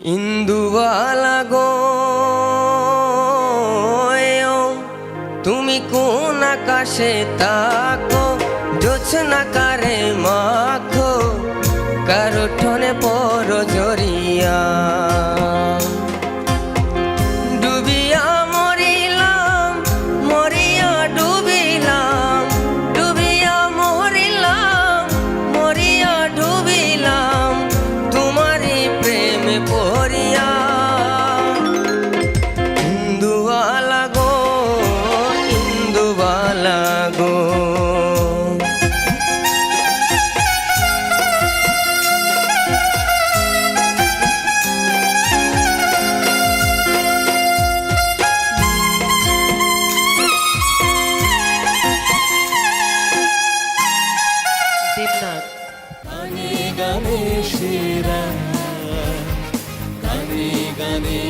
ইন্দুবালা গো তুমি কোন আকাশে তাকো, জোছনা কারে মাখো, কারো ঠনে পর জরিয়া। ডুবিয়া মরিলাম, মরিয়া ডুবিলাম, ডুবিয়া মরিলাম, মরিয়া ডুবিলাম, তোমারই প্রেমে পড়িয়া। ইন্দুবালা গো, ইন্দুবালা গো। গানে গানে সেরা, গানে গানে